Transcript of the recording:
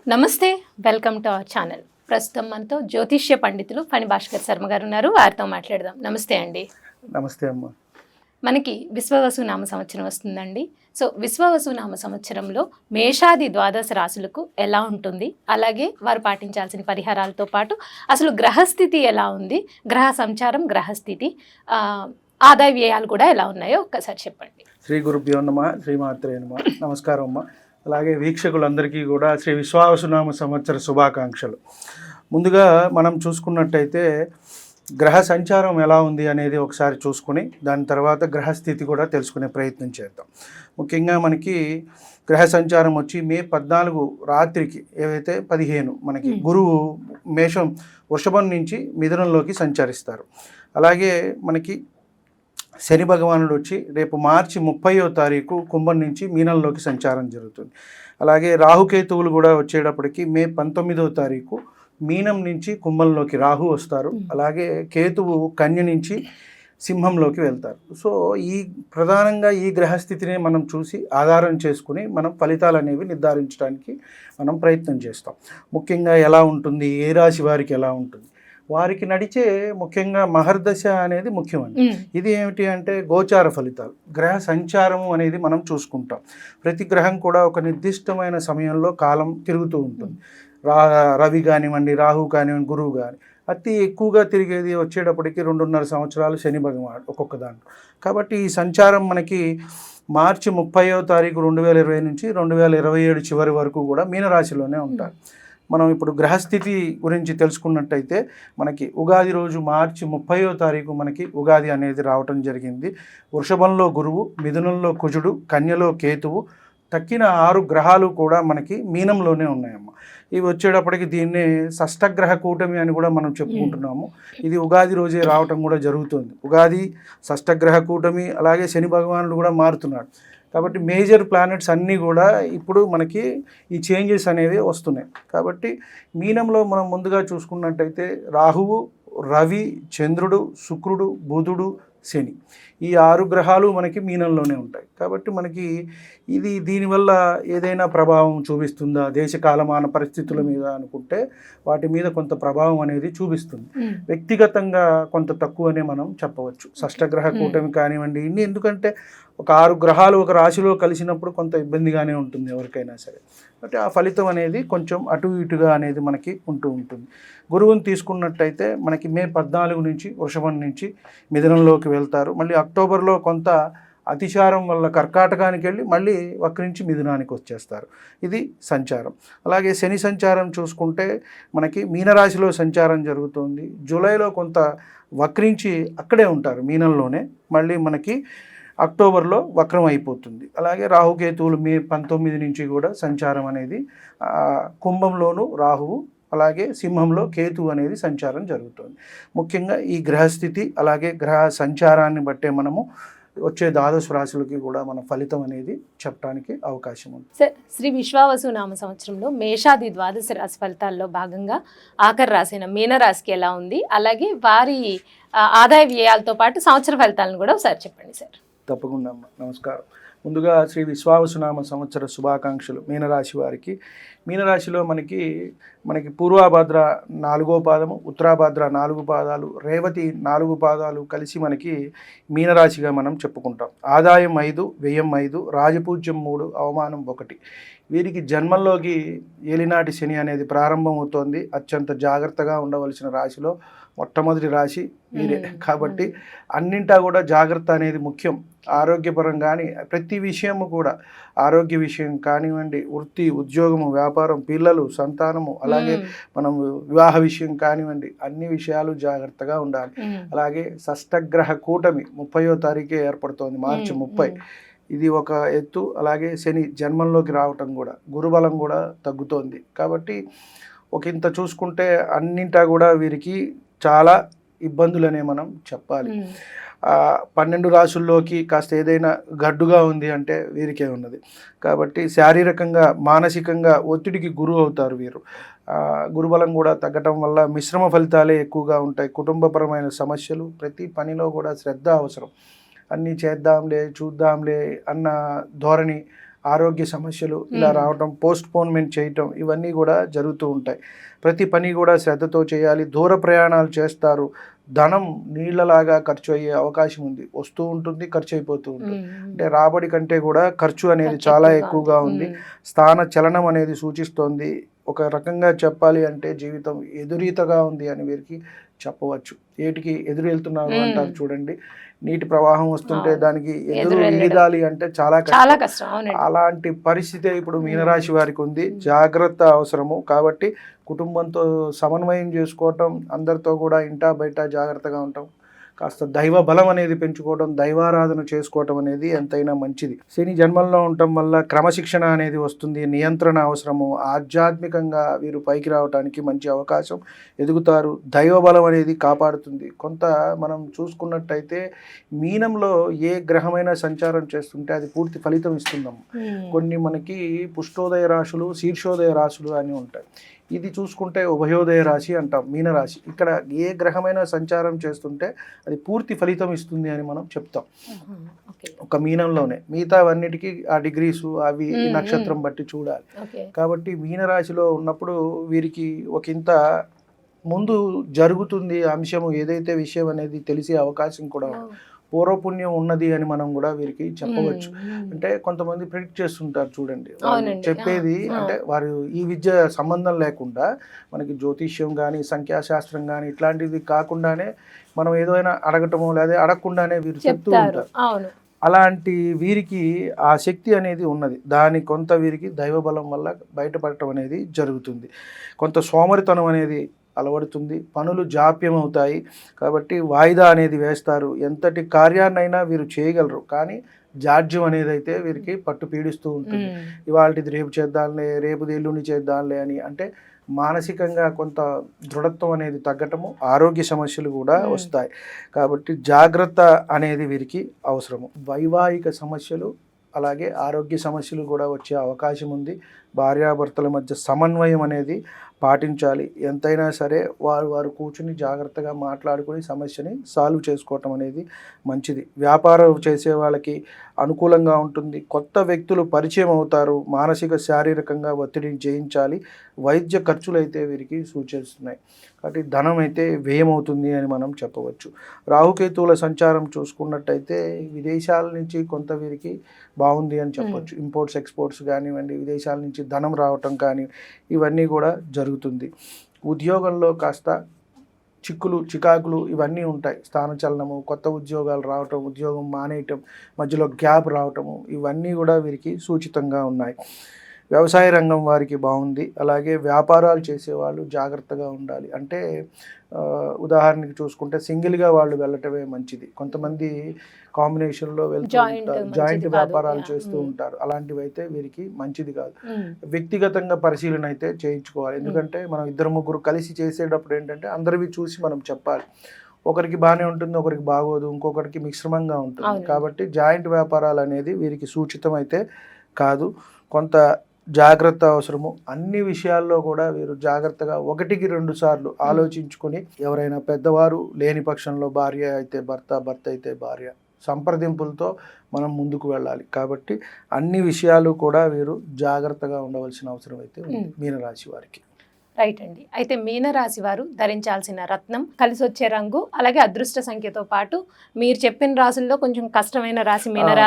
నమస్తే, welcome to our channel. ప్రస్తుతం మనతో జ్యోతిష్య పండితులు ఫణి భాస్కర్ శర్మ గారు ఉన్నారు. వారితో మాట్లాడదాం. నమస్తే అండి. నమస్తే అమ్మ. మనకి విశ్వవసు నామ సంవత్సరం వస్తుందండి. సో విశ్వవసు నామ సంవత్సరంలో మేషాది ద్వాదశ రాశులకు ఎలా ఉంటుంది, అలాగే వారు పాటించాల్సిన పరిహారాలతో పాటు అసలు గ్రహస్థితి ఎలా ఉంది, గ్రహ సంచారం, గ్రహస్థితి, ఆదాయ వ్యయాలు కూడా ఎలా ఉన్నాయో ఒక్కసారి చెప్పండి. శ్రీ గురుభ్యో నమః, శ్రీమాత్రే నమః. నమస్కారం అమ్మ. అలాగే వీక్షకులందరికీ కూడా శ్రీ విశ్వావసునామ సంవత్సర శుభాకాంక్షలు. ముందుగా మనం చూసుకున్నట్టయితే గ్రహ సంచారం ఎలా ఉంది అనేది ఒకసారి చూసుకుని దాని తర్వాత గ్రహస్థితి కూడా తెలుసుకునే ప్రయత్నం చేద్దాం. ముఖ్యంగా మనకి గ్రహ సంచారం వచ్చి మే 14 రాత్రికి ఏవైతే 15 మనకి గురువు మేషం వృషభం నుంచి మిథునంలోకి సంచరిస్తారు. అలాగే మనకి శని భగవానుడు వచ్చి రేపు మార్చి 30వ తారీఖు కుంభం నుంచి మీనంలోకి సంచారం జరుగుతుంది. అలాగే రాహుకేతువులు కూడా వచ్చేటప్పటికి మే 19వ తారీఖు మీనం నుంచి కుంభంలోకి రాహు వస్తారు. అలాగే కేతువు కన్య నుంచి సింహంలోకి వెళ్తారు. సో ఈ ప్రధానంగా ఈ గ్రహస్థితిని మనం చూసి ఆధారం చేసుకుని మనం ఫలితాలు అనేవి నిర్ధారించడానికి మనం ప్రయత్నం చేస్తాం. ముఖ్యంగా ఎలా ఉంటుంది, ఏ రాశి వారికి ఎలా ఉంటుంది, వారికి నడిచే ముఖ్యంగా మహర్దశ అనేది ముఖ్యమండి. ఇది ఏమిటి అంటే గోచార ఫలితాలు, గ్రహ సంచారము అనేది మనం చూసుకుంటాం. ప్రతి గ్రహం కూడా ఒక నిర్దిష్టమైన సమయంలో కాలం తిరుగుతూ ఉంటుంది. రవి కానివ్వండి, రాహు కానివ్వండి, గురువు కానీ అతి ఎక్కువగా తిరిగేది వచ్చేటప్పటికి 2.5 సంవత్సరాలు శని భగవానుడు ఒక్కొక్క దాంట్లో. కాబట్టి ఈ సంచారం మనకి మార్చి 30వ తారీఖు 2020 నుంచి 2027 చివరి వరకు కూడా మీనరాశిలోనే ఉంటారు. మనం ఇప్పుడు గ్రహస్థితి గురించి తెలుసుకున్నట్టయితే మనకి ఉగాది రోజు మార్చి 30వ తారీఖు మనకి ఉగాది అనేది రావటం జరిగింది. వృషభంలో గురువు, మిథునంలో కుజుడు, కన్యలో కేతువు, తక్కిన 6 గ్రహాలు కూడా మనకి మీనంలోనే ఉన్నాయమ్మ. ఇవి వచ్చేటప్పటికి దీన్ని షష్టగ్రహ కూటమి అని కూడా మనం చెప్పుకుంటున్నాము. ఇది ఉగాది రోజే రావటం కూడా జరుగుతుంది. ఉగాది, షష్టగ్రహ కూటమి, అలాగే శని భగవానుడు కూడా మారుతున్నాడు. కాబట్టి మేజర్ ప్లానెట్స్ అన్నీ కూడా ఇప్పుడు మనకి ఈ చేంజెస్ అనేవి వస్తున్నాయి. కాబట్టి మీనంలో మనం ముందుగా చూసుకున్నట్టయితే రాహువు, రవి, చంద్రుడు, శుక్రుడు, బుధుడు, శని, ఈ 6 గ్రహాలు మనకి మీనంలోనే ఉంటాయి. కాబట్టి మనకి ఇది దీనివల్ల ఏదైనా ప్రభావం చూపిస్తుందా దేశ కాలమాన పరిస్థితుల మీద అనుకుంటే వాటి మీద కొంత ప్రభావం అనేది చూపిస్తుంది. వ్యక్తిగతంగా కొంత తక్కువనే మనం చెప్పవచ్చు. షష్టగ్రహ కూటమి కానివ్వండి, ఇన్ని ఎందుకంటే ఒక 6 గ్రహాలు ఒక రాశిలో కలిసినప్పుడు కొంత ఇబ్బందిగానే ఉంటుంది ఎవరికైనా సరే. కాబట్టి ఆ ఫలితం అనేది కొంచెం అటు ఇటుగా అనేది మనకి ఉంటూ ఉంటుంది. గురువుని తీసుకున్నట్టయితే మనకి మే 14 నుంచి వృషభం నుంచి మిథునంలోకి వెళ్తారు. మళ్ళీ అక్టోబర్లో కొంత అతిచారం వల్ల కర్కాటకానికి వెళ్ళి మళ్ళీ వక్రించి మిథునానికి వచ్చేస్తారు. ఇది సంచారం. అలాగే శని సంచారం చూసుకుంటే మనకి మీనరాశిలో సంచారం జరుగుతుంది. జూలైలో కొంత వక్రించి అక్కడే ఉంటారు మీనంలోనే, మళ్ళీ మనకి అక్టోబర్లో వక్రం అయిపోతుంది. అలాగే రాహుకేతువులు మే 19 నుంచి కూడా సంచారం అనేది కుంభంలోను రాహువు, అలాగే సింహంలో కేతువు అనేది సంచారం జరుగుతుంది. ముఖ్యంగా ఈ గ్రహస్థితి అలాగే గ్రహ సంచారాన్ని బట్టే మనము వచ్చే ద్వాదశ రాశులకి కూడా మన ఫలితం అనేది చెప్పడానికి అవకాశం ఉంది. సార్, శ్రీ విశ్వావసు నామ సంవత్సరంలో మేషాది ద్వాదశ రాశి ఫలితాల్లో భాగంగా ఆఖరి రాశైన మీనరాశికి ఎలా ఉంది, అలాగే వారి ఆదాయ వ్యయాలతో పాటు సంవత్సర ఫలితాలను కూడా ఒకసారి చెప్పండి సార్. తప్పకుండా అమ్మ. నమస్కారం. ముందుగా శ్రీ విశ్వావసునామ సంవత్సర శుభాకాంక్షలు మీనరాశి వారికి. మీనరాశిలో మనకి పూర్వాభాద్ర 4వ పాదము, ఉత్తరాభాద్ర 4 పాదాలు, రేవతి 4 పాదాలు కలిసి మనకి మీనరాశిగా మనం చెప్పుకుంటాం. ఆదాయం 5, వ్యయం 5, రాజపూజ్యం 3, అవమానం 1. వీరికి జన్మంలోకి ఏలినాటి శని అనేది ప్రారంభమవుతోంది. అత్యంత జాగ్రత్తగా ఉండవలసిన రాశిలో మొట్టమొదటి రాశి వీరే. కాబట్టి అన్నింటా కూడా జాగ్రత్త అనేది ముఖ్యం. ఆరోగ్యపరంగాని ప్రతి విషయము కూడా, ఆరోగ్య విషయం కానివ్వండి, వృత్తి, ఉద్యోగము, వ్యాపారం, పిల్లలు, సంతానము, అలాగే మనం వివాహ విషయం కానివ్వండి, అన్ని విషయాలు జాగ్రత్తగా ఉండాలి. అలాగే షష్టగ్రహ కూటమి 30వ తారీఖే ఏర్పడుతోంది, మార్చి 30. ఇది ఒక ఎత్తు. అలాగే శని జన్మంలోకి రావటం కూడా, గురుబలం కూడా తగ్గుతోంది. కాబట్టి ఒక ఇంత చూసుకుంటే అన్నింటా కూడా వీరికి చాలా ఇబ్బందులనే మనం చెప్పాలి. 12 రాశుల్లోకి కాస్త ఏదైనా గడ్డుగా ఉంది అంటే వీరికే ఉన్నది. కాబట్టి శారీరకంగా, మానసికంగా ఒత్తిడికి గురి అవుతారు వీరు. గురుబలం కూడా తగ్గటం వల్ల మిశ్రమ ఫలితాలే ఎక్కువగా ఉంటాయి. కుటుంబపరమైన సమస్యలు, ప్రతి పనిలో కూడా శ్రద్ధ అవసరం. అన్నీ చేద్దాంలే, చూద్దాంలే అన్న ధోరణి, ఆరోగ్య సమస్యలు ఇలా రావటం, పోస్ట్పోన్మెంట్ చేయటం, ఇవన్నీ కూడా జరుగుతూ ఉంటాయి. ప్రతి పని కూడా శ్రద్ధతో చేయాలి. దూర ప్రయాణాలు చేస్తారు, ధనం నీళ్లలాగా ఖర్చు అయ్యే అవకాశం ఉంది. వస్తూ ఉంటుంది, ఖర్చు అయిపోతూ ఉంటుంది. అంటే రాబడి కంటే కూడా ఖర్చు అనేది చాలా ఎక్కువగా ఉంది. స్థాన చలనం అనేది సూచిస్తోంది. ఒక రకంగా చెప్పాలి అంటే జీవితం ఎదురీతగా ఉంది అని వీరికి చెప్పవచ్చు. ఏటికి ఎదురు వెళ్తున్నారు అంటారు చూడండి, నీటి ప్రవాహం వస్తుంటే దానికి ఎదురు ఈదాలి అంటే చాలా కష్టం. అలాంటి పరిస్థితి ఇప్పుడు మీనరాశి వారికి ఉంది. జాగ్రత్త అవసరము. కాబట్టి కుటుంబంతో సమన్వయం చేసుకోవటం, అందరితో కూడా ఇంటా బయట జాగ్రత్తగా ఉండటం, కాస్త దైవ బలం అనేది పెంచుకోవడం, దైవారాధన చేసుకోవటం అనేది ఎంతైనా మంచిది. శని జన్మల్లో ఉండటం వల్ల క్రమశిక్షణ అనేది వస్తుంది, నియంత్రణ అవసరము. ఆధ్యాత్మికంగా వీరు పైకి రావడానికి మంచి అవకాశం, ఎదుగుతారు. దైవ బలం అనేది కాపాడుతుంది. కొంత మనం చూసుకున్నట్టయితే మీనంలో ఏ గ్రహమైన సంచారం చేస్తుంటే అది పూర్తి ఫలితం ఇస్తుందమ్మ. కొన్ని మనకి పుష్టోదయ రాశులు, శీర్షోదయ రాశులు అని ఉంటాయి. ఇది చూసుకుంటే ఉభయోదయ రాశి అంటాం, మీనరాశి. ఇక్కడ ఏ గ్రహమైన సంచారం చేస్తుంటే అది పూర్తి ఫలితం ఇస్తుంది అని మనం చెప్తాం ఒక మీనంలోనే. మిగతావన్నిటికీ ఆ డిగ్రీసు అవి నక్షత్రం బట్టి చూడాలి. కాబట్టి మీనరాశిలో ఉన్నప్పుడు వీరికి ఒకంత ముందు జరుగుతుంది అంశము, ఏదైతే విషయం అనేది తెలిసే అవకాశం కూడా ఉంది. పూర్వపుణ్యం ఉన్నది అని మనం కూడా వీరికి చెప్పవచ్చు. అంటే కొంతమంది ప్రిడిక్ట్ చేస్తుంటారు చూడండి, చెప్పేది అంటే వారు ఈ విద్య సంబంధం లేకుండా మనకి జ్యోతిష్యం కానీ సంఖ్యాశాస్త్రం కానీ ఇట్లాంటివి కాకుండానే మనం ఏదైనా అడగటమో లేదా అడగకుండానే వీరు చెప్తూ ఉంటారు. అలాంటి వీరికి ఆ శక్తి అనేది ఉన్నది. దాని కొంత వీరికి దైవబలం వల్ల బయటపడటం అనేది జరుగుతుంది. కొంత సోమరితనం అనేది అలవడుతుంది, పనులు జాప్యం అవుతాయి. కాబట్టి వాయిదా అనేది వేస్తారు. ఎంతటి కార్యాన్నైనా వీరు చేయగలరు, కానీ జాడ్యం అనేది అయితే వీరికి పట్టు పీడిస్తూ ఉంటుంది. ఇవాళది రేపు చేద్దాంలే, రేపు ఎల్లుండి చేద్దాంలే అని. అంటే మానసికంగా కొంత దృఢత్వం అనేది తగ్గటము, ఆరోగ్య సమస్యలు కూడా వస్తాయి. కాబట్టి జాగ్రత్త అనేది వీరికి అవసరము. వైవాహిక సమస్యలు అలాగే ఆరోగ్య సమస్యలు కూడా వచ్చే అవకాశం ఉంది. భార్యాభర్తల మధ్య సమన్వయం అనేది పాటించాలి. ఎంతైనా సరే వారు కూర్చుని జాగ్రత్తగా మాట్లాడుకుని సమస్యని సాల్వ్ చేసుకోవటం అనేది మంచిది. వ్యాపారం చేసే వాళ్ళకి అనుకూలంగా ఉంటుంది. కొత్త వ్యక్తులు పరిచయం అవుతారు. మానసిక శారీరకంగా ఒత్తిడిని జయించాలి. వైద్య ఖర్చులు అయితే వీరికి సూచిస్తున్నాయి. కాబట్టి ధనం అయితే వ్యయమవుతుంది అని మనం చెప్పవచ్చు. రాహుకేతువుల సంచారం చూసుకున్నట్టయితే విదేశాల నుంచి కొంత వీరికి బాగుంది అని చెప్పొచ్చు. ఇంపోర్ట్స్ ఎక్స్పోర్ట్స్ కానివ్వండి, విదేశాల నుంచి ధనం రావటం కానీ ఇవన్నీ కూడా జరుగుతుంది. ఉద్యోగంలో కాస్త చికాకులు ఇవన్నీ ఉంటాయి. స్థానచలనము, కొత్త ఉద్యోగాలు రావటం, ఉద్యోగం మానేయటం, మధ్యలో గ్యాప్ రావటము, ఇవన్నీ కూడా వీరికి సూచితంగా ఉన్నాయి. వ్యవసాయ రంగం వారికి బాగుంది. అలాగే వ్యాపారాలు చేసేవాళ్ళు జాగ్రత్తగా ఉండాలి. అంటే ఉదాహరణకి చూసుకుంటే సింగిల్గా వాళ్ళు వెళ్ళటమే మంచిది. కొంతమంది కాంబినేషన్లో వెళ్తూ ఉంటారు, జాయింట్ వ్యాపారాలు చేస్తూ ఉంటారు. అలాంటివి అయితే వీరికి మంచిది కాదు. వ్యక్తిగతంగా పరిశీలన అయితే చేయించుకోవాలి. ఎందుకంటే మనం ఇద్దరు ముగ్గురు కలిసి చేసేటప్పుడు ఏంటంటే అందరివి చూసి మనం చెప్పాలి. ఒకరికి బాగానే ఉంటుంది, ఒకరికి బాగోదు, ఇంకొకరికి మిశ్రమంగా ఉంటుంది. కాబట్టి జాయింట్ వ్యాపారాలు అనేది వీరికి సూచితం అయితే కాదు. కొంత జాగ్రత్త అవసరము. అన్ని విషయాల్లో కూడా వీరు జాగ్రత్తగా 1-2 సార్లు ఆలోచించుకొని, ఎవరైనా పెద్దవారు లేని పక్షంలో భార్య అయితే భర్త, భర్త అయితే భార్య, సంప్రదింపులతో మనం ముందుకు వెళ్ళాలి. కాబట్టి అన్ని విషయాలు కూడా వీరు జాగ్రత్తగా ఉండవలసిన అవసరం అయితే ఉంది మీనరాశి వారికి. రైట్ అండి. అయితే మీనరాశి వారు ధరించాల్సిన రత్నం, కలిసి వచ్చే రంగు, అలాగే అదృష్ట సంఖ్యతో పాటు మీరు చెప్పిన రాశుల్లో కొంచెం కష్టమైన రాశి మీనరాశి